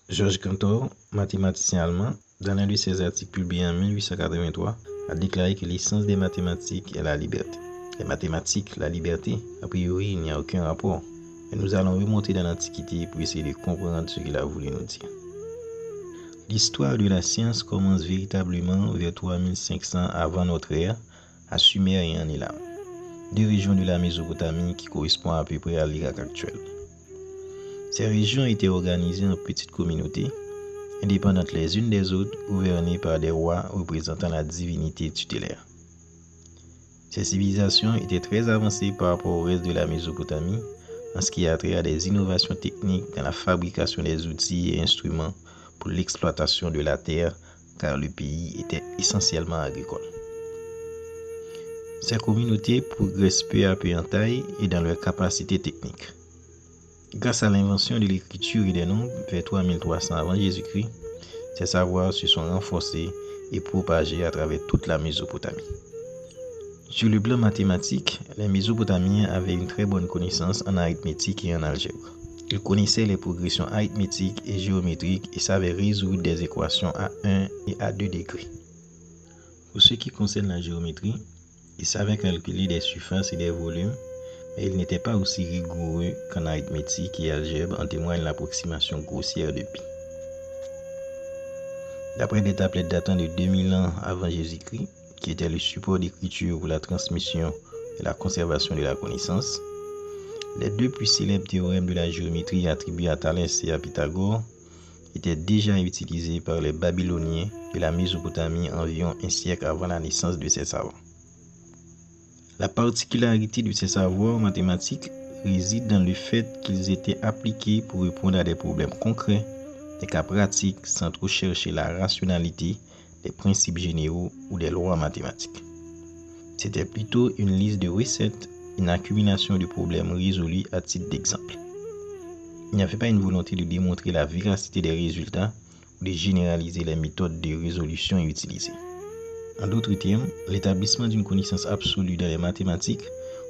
Georges Cantor, mathématicien allemand, dans l'un de ses articles publiés en 1883, a déclaré que l'essence des mathématiques est la liberté. Les mathématiques, la liberté, a priori, il n'y a aucun rapport. Mais nous allons remonter dans l'Antiquité pour essayer de comprendre ce qu'il a voulu nous dire. L'histoire de la science commence véritablement vers 3500 avant notre ère, à Sumer et en Élam, deux régions de la Mésopotamie qui correspondent à peu près à l'Irak actuel. Ces régions étaient organisées en petites communautés, indépendantes les unes des autres, gouvernées par des rois représentant la divinité tutélaire. Ces civilisations étaient très avancées par rapport au reste de la Mésopotamie en ce qui a trait à des innovations techniques dans la fabrication des outils et instruments pour l'exploitation de la terre, car le pays était essentiellement agricole. Ces communautés progressent peu à peu en taille et dans leurs capacités techniques. Grâce à l'invention de l'écriture et des nombres vers 3300 avant Jésus-Christ, ces savoirs se sont renforcés et propagés à travers toute la Mésopotamie. Sur le plan mathématique, les Mésopotamiens avaient une très bonne connaissance en arithmétique et en algèbre. Ils connaissaient les progressions arithmétiques et géométriques et savaient résoudre des équations à 1 et à 2 degrés. Pour ce qui concerne la géométrie, ils savaient calculer des surfaces et des volumes, mais ils n'étaient pas aussi rigoureux qu'en arithmétique et algèbre, en témoigne l'approximation grossière de pi. D'après des tablettes datant de 2000 ans avant Jésus-Christ, qui était le support d'écriture pour la transmission et la conservation de la connaissance, les deux plus célèbres théorèmes de la géométrie attribués à Thalès et à Pythagore étaient déjà utilisés par les Babyloniens de la Mésopotamie environ un siècle avant la naissance de ces savants. La particularité de ces savoirs mathématiques réside dans le fait qu'ils étaient appliqués pour répondre à des problèmes concrets, des cas pratiques, sans trop chercher la rationalité des principes généraux ou des lois mathématiques. C'était plutôt une liste de recettes, une accumulation de problèmes résolus à titre d'exemple. Il n'y avait pas une volonté de démontrer la véracité des résultats ou de généraliser les méthodes de résolution utilisées. En d'autres termes, l'établissement d'une connaissance absolue dans les mathématiques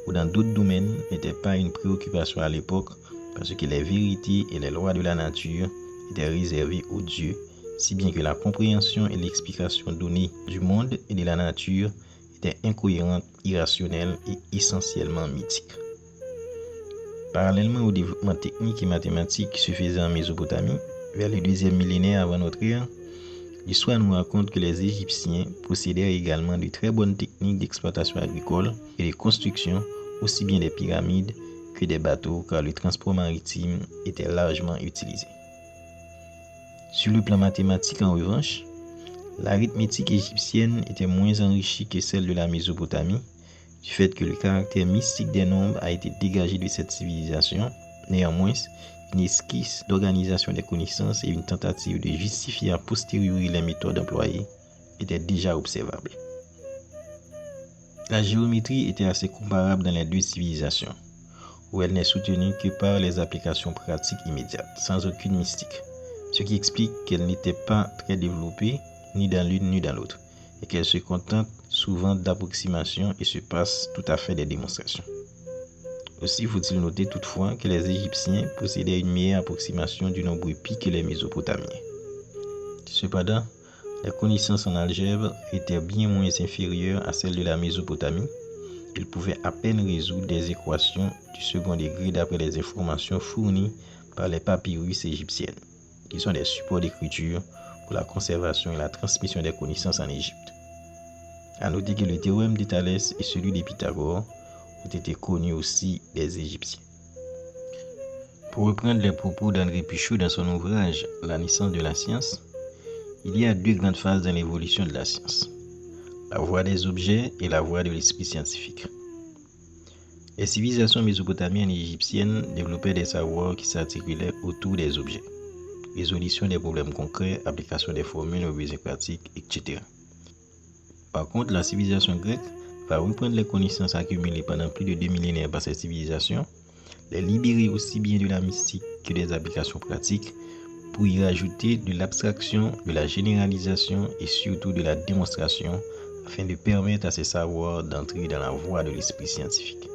ou dans d'autres domaines n'était pas une préoccupation à l'époque parce que les vérités et les lois de la nature étaient réservées aux dieux, si bien que la compréhension et l'explication donnée du monde et de la nature étaient incohérentes, irrationnelles et essentiellement mythiques. Parallèlement au développement technique et mathématique qui se faisait en Mésopotamie, vers le 2e millénaire avant notre ère, l'histoire nous raconte que les Égyptiens possédaient également de très bonnes techniques d'exploitation agricole et de construction, aussi bien des pyramides que des bateaux, car le transport maritime était largement utilisé. Sur le plan mathématique, en revanche, l'arithmétique égyptienne était moins enrichie que celle de la Mésopotamie, du fait que le caractère mystique des nombres a été dégagé de cette civilisation. Néanmoins, une esquisse d'organisation des connaissances et une tentative de justifier a posteriori les méthodes employées étaient déjà observables. La géométrie était assez comparable dans les deux civilisations, où elle n'est soutenue que par les applications pratiques immédiates, sans aucune mystique, ce qui explique qu'elle n'était pas très développée ni dans l'une ni dans l'autre, et qu'elle se contente souvent d'approximations et se passe tout à fait des démonstrations. Aussi faut-il noter toutefois que les Égyptiens possédaient une meilleure approximation du nombre pi que les Mésopotamiens. Cependant, les connaissances en algèbre étaient bien moins inférieures à celles de la Mésopotamie. Ils pouvaient à peine résoudre des équations du second degré d'après les informations fournies par les papyrus égyptiennes, qui sont des supports d'écriture pour la conservation et la transmission des connaissances en Égypte. À noter que le théorème de Thalès et celui de Pythagore ont été connus aussi des Égyptiens. Pour reprendre les propos d'André Pichot dans son ouvrage « La naissance de la science », il y a deux grandes phases dans l'évolution de la science, la voie des objets et la voie de l'esprit scientifique. Les civilisations mésopotamiennes et égyptiennes développaient des savoirs qui s'articulaient autour des objets, résolution des problèmes concrets, application des formules aux besoins pratiques, etc. Par contre, la civilisation grecque va reprendre les connaissances accumulées pendant plus de 2 millénaires par cette civilisation, les libérer aussi bien de la mystique que des applications pratiques, pour y rajouter de l'abstraction, de la généralisation et surtout de la démonstration, afin de permettre à ces savoirs d'entrer dans la voie de l'esprit scientifique.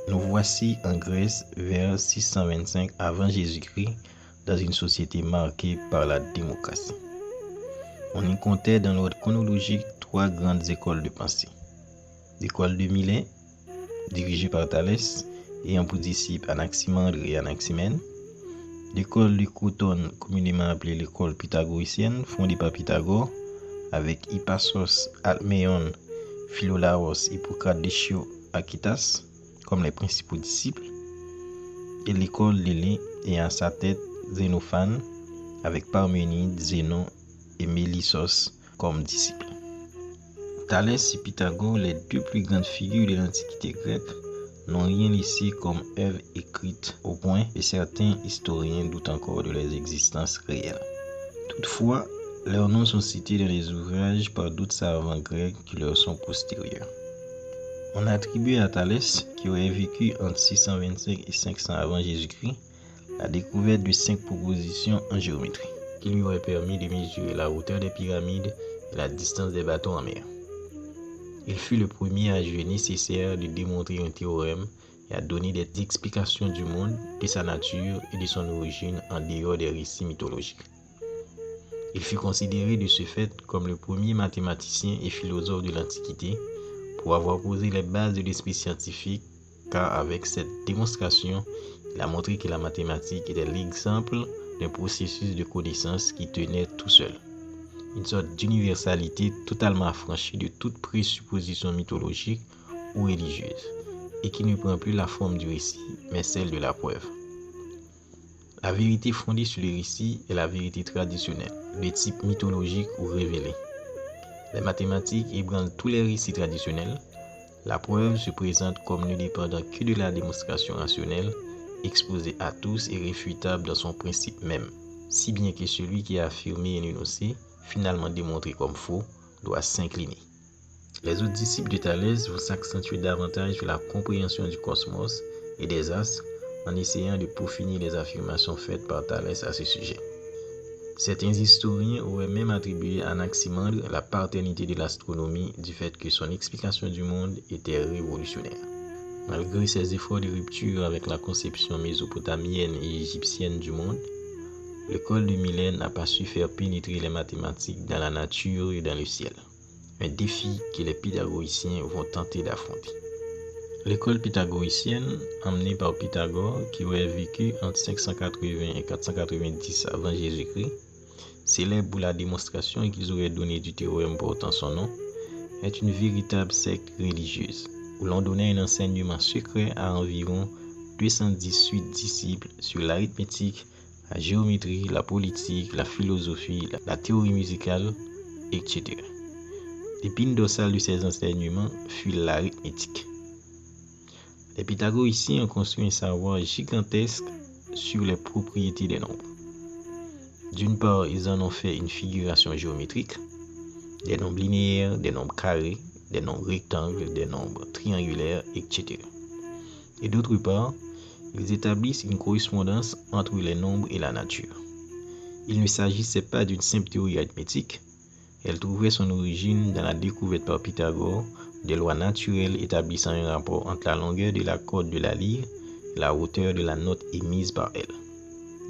Nous voici en Grèce vers 625 avant Jésus-Christ, dans une société marquée par la démocratie. On y comptait dans l'ordre chronologique 3 grandes écoles de pensée. L'école de Milet, dirigée par Thalès, ayant pour disciples Anaximandre et Anaximène. L'école de Crotone, communément appelée l'école pythagoricienne, fondée par Pythagore, avec Hippasos, Alcméon, Philolaos, Hippocrate d'Échio, Aquitas, comme les principaux disciples. Et l'école d'Élée ayant à sa tête Xénophane, avec Parménide, Zénon et Mélissos comme disciples. Thalès et Pythagore, les deux plus grandes figures de l'Antiquité grecque, n'ont rien laissé comme œuvre écrite au point que certains historiens doutent encore de leur existence réelle. Toutefois, leurs noms sont cités dans les ouvrages par d'autres savants grecs qui leur sont postérieurs. On attribue à Thalès, qui aurait vécu entre 625 et 500 avant Jésus-Christ, la découverte de 5 propositions en géométrie, qui lui auraient permis de mesurer la hauteur des pyramides et la distance des bateaux en mer. Il fut le premier à juger nécessaire de démontrer un théorème et à donner des explications du monde, de sa nature et de son origine en dehors des récits mythologiques. Il fut considéré de ce fait comme le premier mathématicien et philosophe de l'Antiquité pour avoir posé les bases de l'esprit scientifique, car avec cette démonstration, il a montré que la mathématique était l'exemple d'un processus de connaissance qui tenait tout seul. Une sorte d'universalité totalement affranchie de toute présupposition mythologique ou religieuse, et qui ne prend plus la forme du récit, mais celle de la preuve. La vérité fondée sur le récit est la vérité traditionnelle, de type mythologique ou révélé. Les mathématiques ébranlent tous les récits traditionnels. La preuve se présente comme ne dépendant que de la démonstration rationnelle, exposée à tous et réfutable dans son principe même, si bien que celui qui a affirmé un énoncé, finalement démontré comme faux, doit s'incliner. Les autres disciples de Thalès vont s'accentuer davantage sur la compréhension du cosmos et des astres en essayant de peaufiner les affirmations faites par Thalès à ce sujet. Certains historiens auraient même attribué à Anaximandre la paternité de l'astronomie du fait que son explication du monde était révolutionnaire. Malgré ses efforts de rupture avec la conception mésopotamienne et égyptienne du monde, l'école de Milet n'a pas su faire pénétrer les mathématiques dans la nature et dans le ciel, un défi que les pythagoriciens vont tenter d'affronter. L'école pythagoricienne, emmenée par Pythagore, qui aurait vécu entre 580 et 490 avant Jésus-Christ, célèbre pour la démonstration qu'ils auraient donnée du théorème portant son nom, est une véritable secte religieuse, où l'on donnait un enseignement secret à environ 218 disciples sur l'arithmétique, la géométrie, la politique, la philosophie, la théorie musicale, etc. L'épine dorsale de ces enseignements fut l'arithmétique. Les pythagoriciens ont construit un savoir gigantesque sur les propriétés des nombres. D'une part, ils en ont fait une figuration géométrique, des nombres linéaires, des nombres carrés, des nombres rectangles, des nombres triangulaires, etc. Et d'autre part, ils établissent une correspondance entre les nombres et la nature. Il ne s'agissait pas d'une simple théorie arithmétique, elle trouvait son origine dans la découverte par Pythagore des lois naturelles établissant un rapport entre la longueur de la corde de la lyre et la hauteur de la note émise par elle.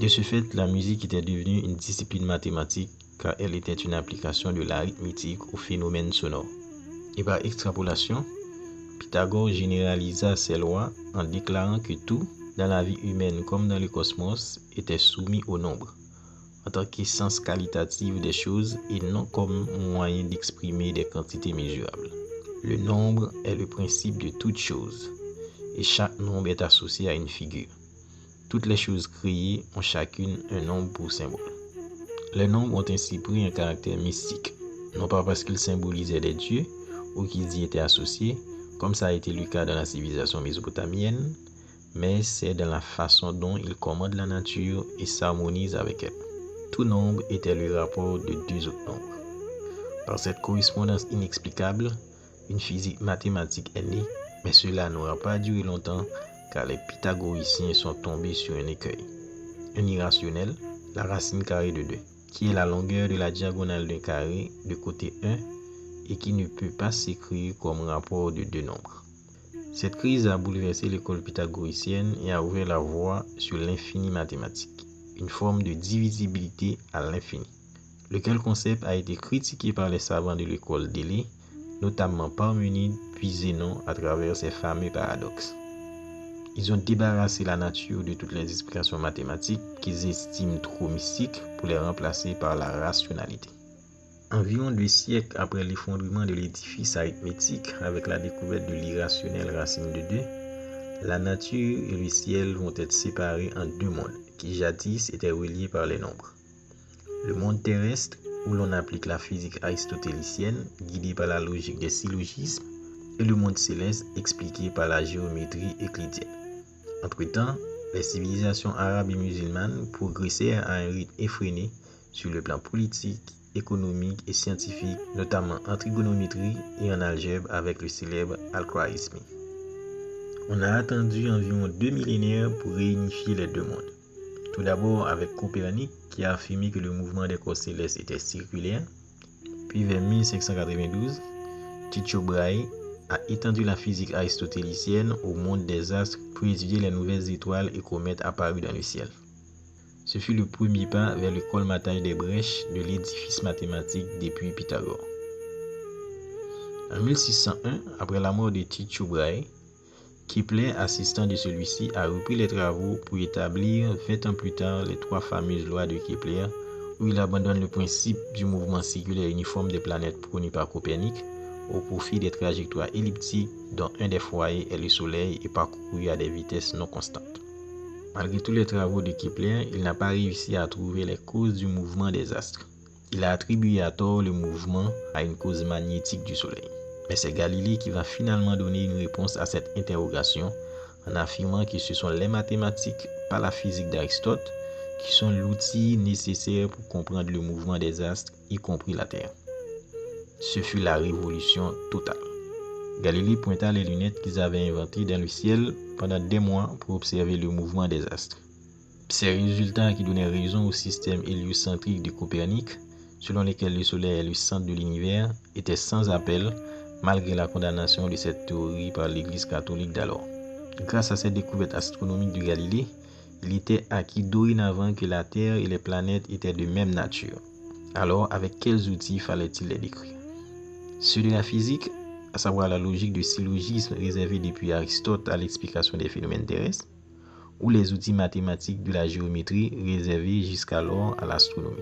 De ce fait, la musique était devenue une discipline mathématique car elle était une application de l'arithmétique aux phénomènes sonores. Et par extrapolation, Pythagore généralisa ces lois en déclarant que tout, dans la vie humaine comme dans le cosmos, était soumis au nombre, en tant qu'essence qualitative des choses et non comme moyen d'exprimer des quantités mesurables. Le nombre est le principe de toute chose, et chaque nombre est associé à une figure. Toutes les choses créées ont chacune un nombre pour symbole. Les nombres ont ainsi pris un caractère mystique, non pas parce qu'ils symbolisaient des dieux ou qu'ils y étaient associés, comme ça a été le cas dans la civilisation mésopotamienne, mais c'est dans la façon dont ils commandent la nature et s'harmonisent avec elle. Tout nombre était le rapport de deux autres nombres. Par cette correspondance inexplicable, une physique mathématique est née, mais cela n'aura pas duré longtemps car les pythagoriciens sont tombés sur un écueil. Un irrationnel, la racine carrée de 2, qui est la longueur de la diagonale d'un carré de côté 1 et qui ne peut pas s'écrire comme rapport de deux nombres. Cette crise a bouleversé l'école pythagoricienne et a ouvert la voie sur l'infini mathématique, une forme de divisibilité à l'infini, lequel concept a été critiqué par les savants de l'école d'Élée, notamment Parménide puis Zénon à travers ses fameux paradoxes. Ils ont débarrassé la nature de toutes les explications mathématiques qu'ils estiment trop mystiques pour les remplacer par la rationalité. Environ 2 siècles après l'effondrement de l'édifice arithmétique avec la découverte de l'irrationnelle racine de 2, la nature et le ciel vont être séparés en 2 mondes qui jadis étaient reliés par les nombres. Le monde terrestre, où l'on applique la physique aristotélicienne guidée par la logique des syllogismes, et le monde céleste expliqué par la géométrie euclidienne. Entre-temps, les civilisations arabes et musulmanes progressèrent à un rythme effréné sur le plan politique, économique et scientifique, notamment en trigonométrie et en algèbre avec le célèbre Al-Khwarizmi. On a attendu environ 2 millénaires pour réunifier les 2 mondes. Tout d'abord avec Copernic qui a affirmé que le mouvement des corps célestes était circulaire, puis vers 1592, Tycho Brahe a étendu la physique aristotélicienne au monde des astres pour étudier les nouvelles étoiles et comètes apparues dans le ciel. Ce fut le premier pas vers le colmatage des brèches de l'édifice mathématique depuis Pythagore. En 1601, après la mort de Tycho Brahe, Kepler, assistant de celui-ci, a repris les travaux pour établir 20 ans plus tard les 3 fameuses lois de Kepler, où il abandonne le principe du mouvement circulaire uniforme des planètes prôné par Copernic au profit des trajectoires elliptiques dont un des foyers est le Soleil et parcouru à des vitesses non constantes. Malgré tous les travaux de Kepler, il n'a pas réussi à trouver les causes du mouvement des astres. Il a attribué à tort le mouvement à une cause magnétique du Soleil. Mais c'est Galilée qui va finalement donner une réponse à cette interrogation en affirmant que ce sont les mathématiques, pas la physique d'Aristote, qui sont l'outil nécessaire pour comprendre le mouvement des astres, y compris la Terre. Ce fut la révolution totale. Galilée pointa les lunettes qu'ils avaient inventées dans le ciel pendant des mois pour observer le mouvement des astres. Ces résultats qui donnaient raison au système héliocentrique de Copernic, selon lequel le Soleil est le centre de l'univers, étaient sans appel, malgré la condamnation de cette théorie par l'Église catholique d'alors. Grâce à cette découverte astronomique de Galilée, il était acquis dorénavant que la Terre et les planètes étaient de même nature. Alors, avec quels outils fallait-il les décrire? Ceux de la physique, à savoir la logique de syllogisme réservée depuis Aristote à l'explication des phénomènes terrestres, ou les outils mathématiques de la géométrie réservés jusqu'alors à l'astronomie.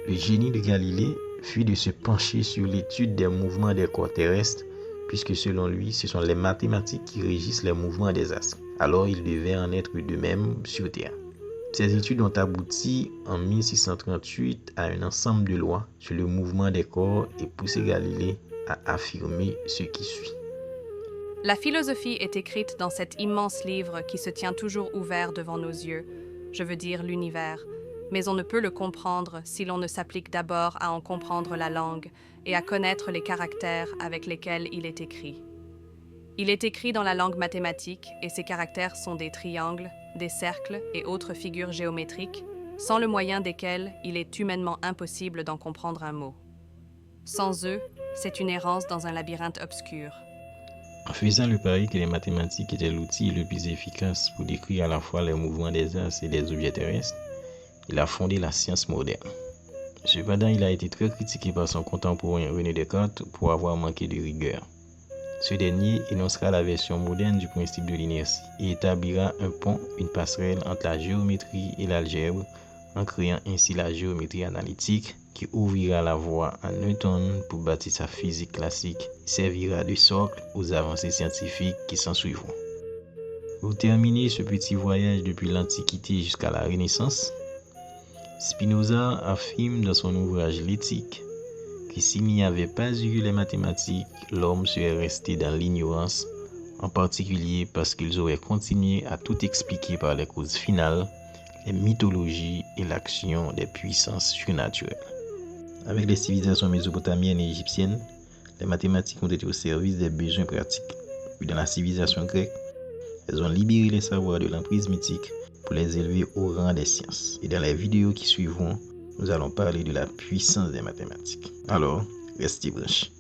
Le génie de Galilée fut de se pencher sur l'étude des mouvements des corps terrestres, puisque selon lui, ce sont les mathématiques qui régissent les mouvements des astres. Alors il devait en être de même sur Terre. Ces études ont abouti en 1638 à un ensemble de lois sur le mouvement des corps et poussé Galilée à affirmer ce qui suit. La philosophie est écrite dans cet immense livre qui se tient toujours ouvert devant nos yeux, je veux dire l'univers, mais on ne peut le comprendre si l'on ne s'applique d'abord à en comprendre la langue et à connaître les caractères avec lesquels il est écrit. Il est écrit dans la langue mathématique et ces caractères sont des triangles, des cercles et autres figures géométriques, sans le moyen desquels il est humainement impossible d'en comprendre un mot. Sans eux, c'est une errance dans un labyrinthe obscur. En faisant le pari que les mathématiques étaient l'outil le plus efficace pour décrire à la fois les mouvements des astres et des objets terrestres, il a fondé la science moderne. Cependant, il a été très critiqué par son contemporain René Descartes pour avoir manqué de rigueur. Ce dernier énoncera la version moderne du principe de l'inertie et établira un pont, une passerelle entre la géométrie et l'algèbre, en créant ainsi la géométrie analytique qui ouvrira la voie à Newton pour bâtir sa physique classique et servira de socle aux avancées scientifiques qui s'ensuivront. Pour terminer ce petit voyage depuis l'Antiquité jusqu'à la Renaissance, Spinoza affirme dans son ouvrage L'éthique que s'il n'y avait pas eu les mathématiques, l'homme serait resté dans l'ignorance, en particulier parce qu'ils auraient continué à tout expliquer par les causes finales, les mythologies et l'action des puissances surnaturelles. Avec les civilisations mésopotamiennes et égyptiennes, les mathématiques ont été au service des besoins pratiques. Puis dans la civilisation grecque, elles ont libéré les savoirs de l'emprise mythique pour les élever au rang des sciences. Et dans les vidéos qui suivront, nous allons parler de la puissance des mathématiques. Alors, restez branchés.